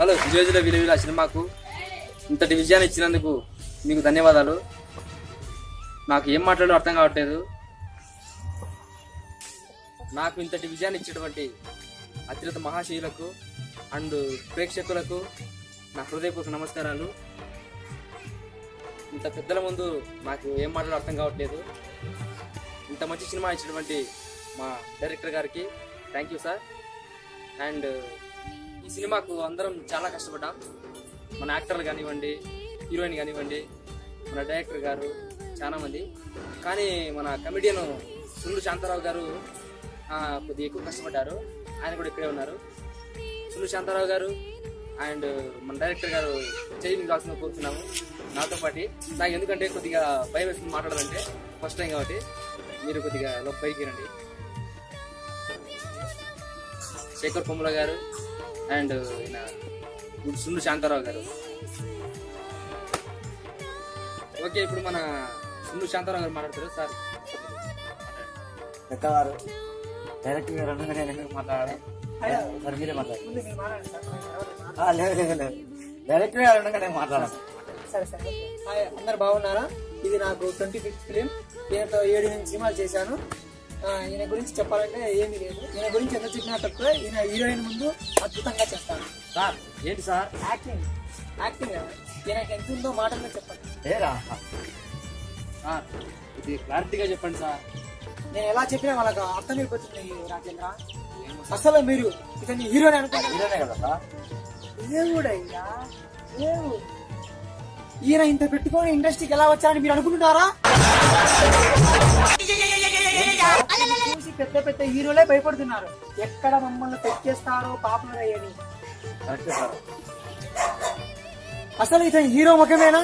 Hello విజయజుల విలువల సినిమాకు ఇంతటి విజయాన్ని ఇచ్చినందుకు మీకు ధన్యవాదాలు. నాకు ఏం మాట్లాడో అర్థం కావట్లేదు. నాకు ఇంతటి విజయాన్ని ఇచ్చినటువంటి అత్యున్నత మహాశయులకు అండ్ ప్రేక్షకులకు నా హృదయపూర్వక నమస్కారాలు. ఇంత పెద్దల ముందు నాకు ఏం మాట్లాడో అర్థం కావట్లేదు. ఇంత మంచి సినిమా ఇచ్చినటువంటి మా డైరెక్టర్ గారికి థ్యాంక్ యూ సార్. అండ్ ఈ సినిమాకు అందరం చాలా కష్టపడ్డాం. మన యాక్టర్లు కానివ్వండి, హీరోయిన్ కానివ్వండి, మన డైరెక్టర్ గారు చాలామంది. కానీ మన కమెడియన్ సుండు శాంతారావు గారు కొద్దిగా ఎక్కువ కష్టపడ్డారు. ఆయన కూడా ఇక్కడే ఉన్నారు. సుండు శాంతారావు గారు అండ్ మన డైరెక్టర్ గారు చేయి కావాల్సిన కోరుతున్నాము నాతో పాటు. నాకు ఎందుకంటే కొద్దిగా భయం వేసుకుని మాట్లాడాలంటే ఫస్ట్ టైం కాబట్టి మీరు కొద్దిగా పైకి రండి. శేఖర్ కొమ్ముల గారు అండ్ సుండు శాంతారావు గారు. ఓకే, ఇప్పుడు మన సుండు శాంతారావు గారు మాట్లాడతారు. సార్ పెద్దవారు డైరెక్టర్ గారు అనగానే నేను మాట్లాడాలి. సార్ మీరే మాట్లాడాలి. లేదు డైరెక్టర్ గారు అనగా నేను మాట్లాడాలి. సరే సరే. అందరు బాగున్నారా? ఇది నాకు 25th ఫిలిం. ఈయనతో 7 సినిమాలు చేశాను. ఈయన గురించి చెప్పాలంటే ఏమీ లేదు. ఈయన గురించి ఎంత చెప్పినా తక్కువ. ఈయన హీరోయిన్ ముందు అద్భుతంగా చేస్తాను. సార్ ఏంటి సార్? యాక్టింగ్ ఈయనకి ఎంత ఉందో మాటల్లో చెప్పండి. ఏరా సార్ ఇది క్లారిటీగా చెప్పండి సార్. నేను ఎలా చెప్పినా వాళ్ళకి అర్థమైపోతుంది రాజేంద్ర. అసలు మీరు ఇతన్ని హీరోని అనుకుంటారు. హీరోనే కదా సార్? ఇదే కూడా ఈయన ఇంత పెట్టుకొని ఇండస్ట్రీకి ఎలా వచ్చారని మీరు అనుకుంటున్నారా? చూసి పెద్ద పెద్ద హీరోలే భయపడుతున్నారు. ఎక్కడ మమ్మల్ని తెచ్చేస్తారో పాపులర్ అయ్యని. అసలు ఇతను హీరో ముఖమేనా?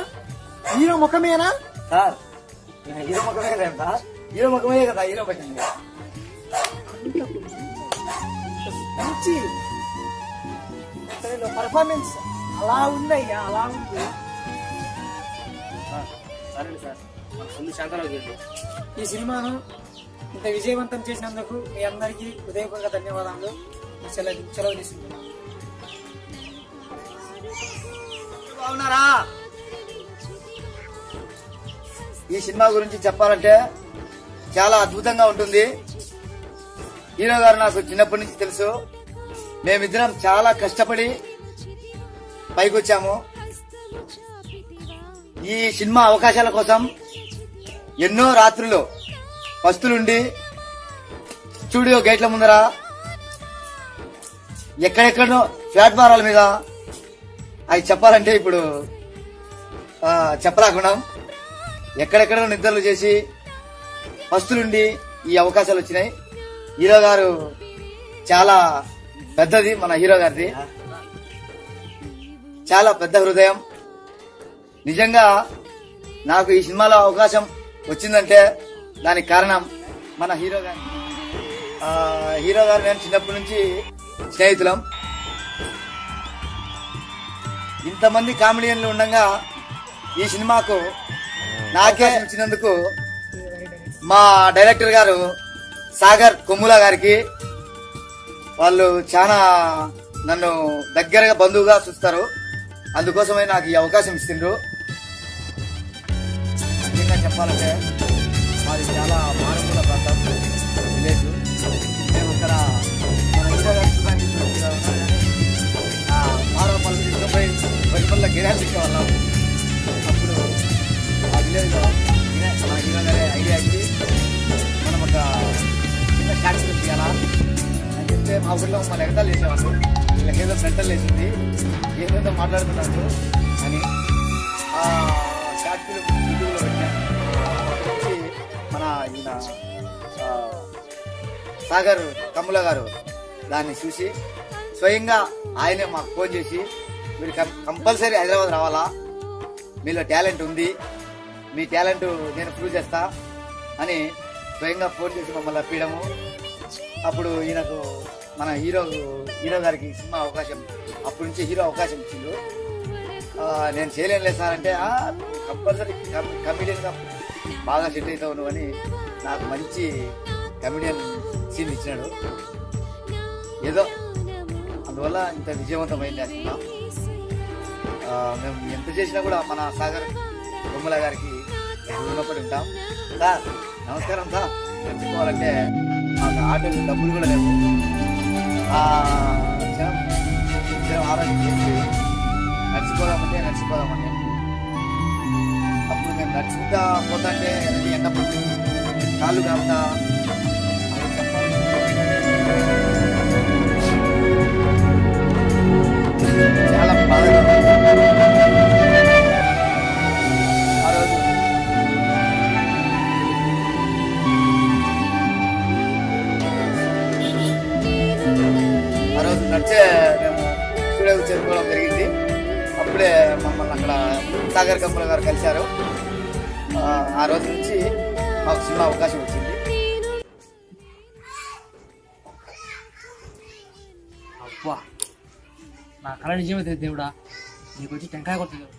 సార్ హీరో ముఖమే కదా సార్? హీరో ముఖమే కదా హీరో పట్టింది. మంచి పర్ఫార్మెన్స్ అలా ఉందయ్యా, అలా ఉంది. సరే సార్, మన సుండు శాంతారావు గారు ఈ సినిమాను ఇంత విజయవంతం చేసినందుకు మీ అందరికీ హృదయపూర్వక ధన్యవాదాలు. సెలవు తీసుకుంటున్నాను. బాగున్నారా? ఈ సినిమా గురించి చెప్పాలంటే చాలా అద్భుతంగా ఉంటుంది. హీరో గారు నాకు చిన్నప్పటి నుంచి తెలుసు. మేమిద్దరం చాలా కష్టపడి పైకి వచ్చాము. ఈ సినిమా అవకాశాల కోసం ఎన్నో రాత్రులు పస్తులుండి స్టూడియో గేట్ల ముందర, ఎక్కడెక్కడో ప్లాట్ఫారాల మీద, అవి చెప్పాలంటే ఇప్పుడు చెప్పలేకుండా ఎక్కడెక్కడో నిద్రలు చేసి పస్తులుండి ఈ అవకాశాలు వచ్చినాయి. హీరో గారు చాలా పెద్దది, మన హీరో గారిది చాలా పెద్ద హృదయం. నిజంగా నాకు ఈ సినిమాలో అవకాశం వచ్చిందంటే దానికి కారణం మన హీరో గారు. హీరో గారు నేను చిన్నప్పటి నుంచి స్నేహితులం. ఇంతమంది కామెడియన్లు ఉండగా ఈ సినిమాకు నాకే ఇచ్చినందుకు మా డైరెక్టర్ గారు సాగర్ కొమ్ముల గారికి, వాళ్ళు చాలా నన్ను దగ్గరగా బంధువుగా చూస్తారు. అందుకోసమే నాకు ఈ అవకాశం ఇస్తుండ్రు. ముఖ్యంగా చెప్పాలంటే మాది చాలా మారుమూల ప్రాంతం, విలేజ్. మేము ఇక్కడ మారవపల్లి తీసుకుపోయి వరిపల్లి గిరాలు తీసుకువెళ్ళాం. అప్పుడు ఆ విలేజ్లో మన హీరో గారే ఐడియా ఇచ్చి మనం ఒక చిన్న షార్ట్ ఫిల్మ్ తీయాలా అని చెప్తే మా ఊళ్ళో మన ఎగతాలు చేసేవాళ్ళు. వీళ్ళకి ఏదో మెంటల్ వేసింది, ఏదేదో మాట్లాడుతున్నారు అని ఆ షార్ట్ ఫిల్మ్ యూట్యూబ్లో పెట్టాను. మన ఈయన సాగర్ కమ్ముల గారు దాన్ని చూసి స్వయంగా ఆయనే మాకు ఫోన్ చేసి, మీరు కంపల్సరీ హైదరాబాద్ రావాలా, మీలో టాలెంట్ ఉంది, మీ టాలెంట్ నేను ప్రూవ్ చేస్తా అని స్వయంగా ఫోన్ చేసి మమ్మల్ని అప్పించడము. అప్పుడు ఈయనకు మన హీరో గారికి సినిమా అవకాశం, అప్పటి నుంచి హీరో అవకాశం ఇచ్చిండు. నేను చేయలేనులే సార్ అంటే, కంపల్సరీ కమెడియన్గా బాగా సెట్ అవుతావు నువ్వు అని నాకు మంచి కమెడియన్ సీన్ ఇచ్చినాడు. ఏదో అందువల్ల ఇంత విజయవంతమైంది ఆ సినిమా. మేము ఎంత చేసినా కూడా మన సాగర్ బొమ్మల గారికి రుణపడి ఉంటాం. సార్ నమస్కారం సార్. చెప్పుకోవాలంటే మాకు ఆటోలు డబ్బులు కూడా లేవు. ఆరోగ్యం చేసి నడిచిపోదామంటే అప్పుడు మేము నడుచుకుంటా పోతాంటే ఎండ పడుతూ కాళ్ళు కాపుతా చాలా బాధగా ఆ రోజు నడిచే మేము స్టూడియో చేరుకోవడం జరిగింది. అప్పుడే మమ్మల్ని అక్కడ సాగర్ కమ్ముల గారు కలిశారు. ఆ రోజు నుంచి మాకు సినిమా అవకాశం వచ్చింది. అబ్బా నా కళ నిజమైతే దేవుడా, నీకు వచ్చి టెంకాయ కొట్టలేదు.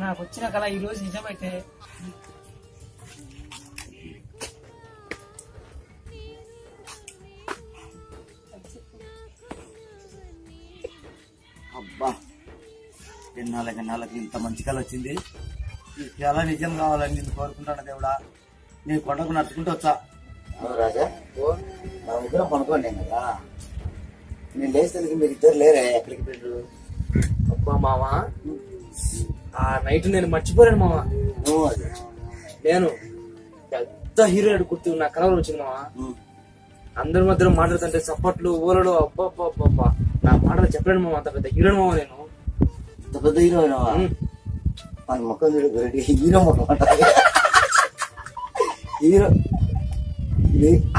నాకు వచ్చిన కళ ఈ రోజు నిజమైతే అబ్బా ఎన్నాళ్ళకి ఇంత మంచి కళ వచ్చింది. ఈ కళ నిజం కావాలని నేను కోరుకుంటాను దేవుడా. నీ కొండకు నడుచుకుంటూ వచ్చా. రాజా నా దగ్గర పనుకోండి కదా. నేను లేచేందుకు మీరు ఇద్దరు లేరే, ఎక్కడికి పెట్టరు? అబ్బా మావా, ఆ నైట్ నేను మర్చిపోయాను మావా. నేను పెద్ద హీరో గుర్తు నా కలవలు వచ్చింది మావా. అందరి మధ్యలో మాట్లాడుతుంటే చప్పట్లు ఊరడు. అబ్బా నా మాటలు చెప్పలేను మావా. అంత పెద్ద హీరో మావా నేను. ఇంత పెద్ద హీరో మన ముఖం హీరో ముఖం హీరో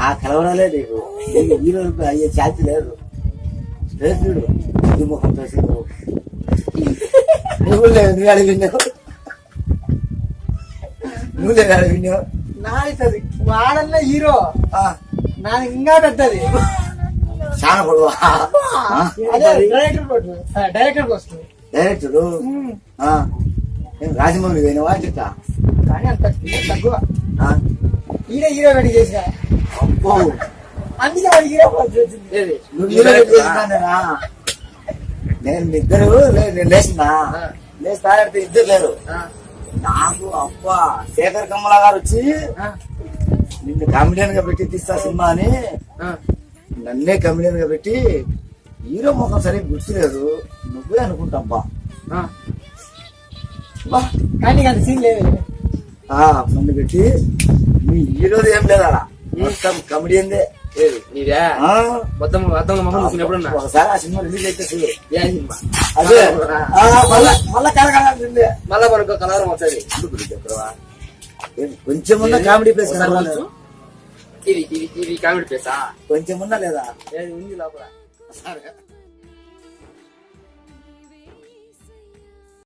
ఆ కలవడాలే నీకు హీరో అయ్యే ఛాన్స్ లేదు. చూడు ఈ ముఖం చూసి నువ్వు లేదు, నువ్వు అడిగినావు, నువ్వు లేదు అడిగినావు. నాది వాడల్లో హీరో నాది ఇంకా పెద్దది. చాలా పొడవా డైరెక్టర్ వస్తుంది. డైరెక్టరు రాజమౌళి పోయినవా చెప్తా. కానీ అంత తక్కువ. ఈయన హీరో రెడీ చేసిన అబ్బో అందుకే వాడి హీరో నువ్వు హీరో చేసినా. నేను ఇద్దరు నేను లేచినా లేచి తాడితే ఇద్దరు లేరు. నాకు అబ్బా శేఖర్ కమ్మల గారు వచ్చి నిన్ను కామెడియన్ గా పెట్టి తీస్తా సినిమా అని నన్నే కామెడియన్ గా పెట్టి హీరో ముఖం సరిగ్గా గుర్తులేదు, నువ్వే అనుకుంటాబ్బా. కానీ అంత సీన్ లేదు. నన్ను పెట్టి నీ హీరోది ఏం లేదా, మొత్తం కామెడియన్దే. నీదే మొత్తం ఎప్పుడన్నా ఒకసారి ఆ సినిమా రిలీజ్ అయితే చూడు. ఏ సినిమా అదే మళ్ళా కలగాలి, మళ్ళా మనకు కలవరం వస్తుంది. కొంచెం ఉన్న కామెడీ ప్లేస్ ఇది కామెడీ ప్లేసా? కొంచెం ఉన్నా లేదా ఉంది లోపల.